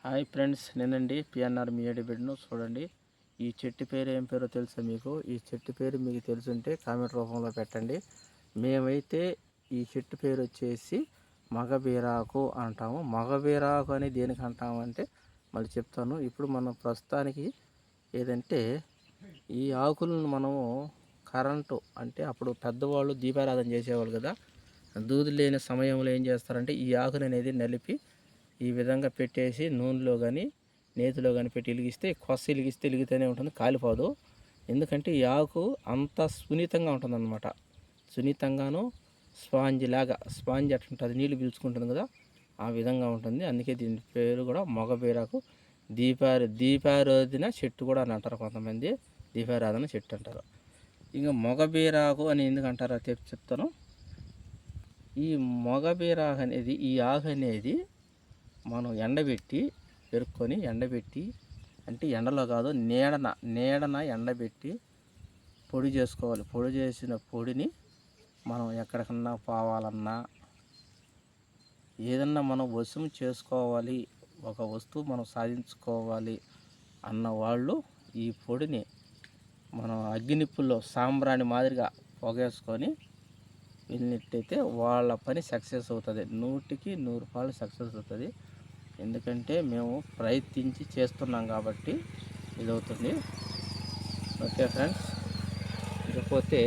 Hi friends, నేనండి PNR మీ బిడ్డను. చూడండి, ఈ చెట్టు పేరు ఏం పేరో తెలుసా మీకు? ఈ చెట్టు పేరు మీకు తెలుసుంటే కామెంట్ రూపంలో పెట్టండి. మేమైతే ఈ చెట్టు పేరు వచ్చేసి మగబీరాకు అంటాము. మగబీరాకు అని దేనికి అంటామంటే మళ్ళీ చెప్తాను. ఇప్పుడు మనం ప్రస్తుతానికి ఏదంటే ఈ ఆకులను మనము కరెంటు అంటే అప్పుడు పెద్దవాళ్ళు దీపారాధన చేసేవాళ్ళు కదా, దూది లేని సమయంలో ఏం చేస్తారంటే ఈ ఆకులు అనేది నలిపి ఈ విధంగా పెట్టేసి నూనెలో కానీ నేతిలో కానీ పెట్టి వెలిగిస్తే కొస వెలిగిస్తే వెలిగితేనే ఉంటుంది, కాలిపోదు. ఎందుకంటే ఈ ఆకు అంత సున్నితంగా ఉంటుందన్నమాట. సున్నితంగాను స్పాంజ్ అట్లుంటుంది, నీళ్ళు పీల్చుకుంటుంది కదా, ఆ విధంగా ఉంటుంది. అందుకే దీని పేరు కూడా మగబీరాకు. దీపారాధన చెట్టు కూడా అని అంటారు కొంతమంది, దీపారాధన చెట్టు అంటారు. ఇంకా మగబీరాకు అని ఎందుకు అంటారో చెప్తాను. ఈ మగబీరాకు అనేది, ఈ ఆకు అనేది మనం ఎండబెట్టి పెరుక్కొని ఎండబెట్టి, అంటే ఎండలో కాదు నీడన ఎండబెట్టి పొడి చేసుకోవాలి. పొడి చేసిన పొడిని మనం ఎక్కడికన్నా పోవాలన్నా ఏదన్నా మనం వశం చేసుకోవాలి, ఒక వస్తువు మనం సాధించుకోవాలి అన్న వాళ్ళు ఈ పొడిని మనం అగ్గినిప్పుల్లో సాంబ్రాణి మాదిరిగా పొగేసుకొని వెళ్ళినట్టయితే వాళ్ళ పని సక్సెస్ అవుతుంది. 100కి 100 సక్సెస్ అవుతుంది. ఎందుకంటే మేము ప్రయత్నించి చేస్తున్నాం కాబట్టి ఇది అవుతుంది. ఓకే ఫ్రెండ్స్, ఇకపోతే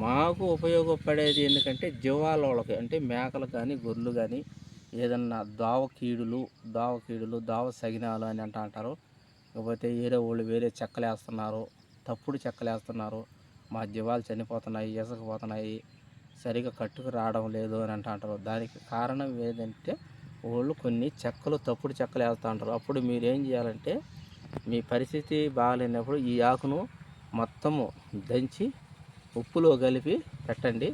మాకు ఉపయోగపడేది ఎందుకంటే జీవాలకి, అంటే మేకలు కానీ గొర్రెలు కానీ ఏదన్నా దావ సగినాలు అని అంటారు. ఇకపోతే వేరే వాళ్ళు వేరే చెక్కలు వేస్తున్నారు, తప్పుడు చెక్కలు వేస్తున్నారు, మా జీవాలు చనిపోతున్నాయి, ఇసకపోతున్నాయి, సరిగా కట్టుకు రావడం లేదు అని అంటారు. దానికి కారణం ఏదంటే వాళ్ళు కొన్ని తప్పుడు చెక్కలు వేస్తూ ఉంటారు. అప్పుడు మీరు ఏం చేయాలంటే మీ పరిస్థితి బాగాలేనప్పుడు ఈ ఆకును మొత్తము దంచి ఉప్పులో కలిపి పెట్టండి.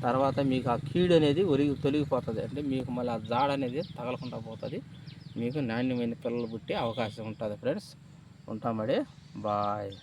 తర్వాత మీకు ఆ కీడు అనేది తొలగిపోతుంది. అంటే మీకు మళ్ళీ ఆ జాడ అనేది తగలకుండా పోతుంది. మీకు నాణ్యమైన పిల్లలు పుట్టే అవకాశం ఉంటుంది. ఫ్రెండ్స్, ఉంటామడే, బాయ్.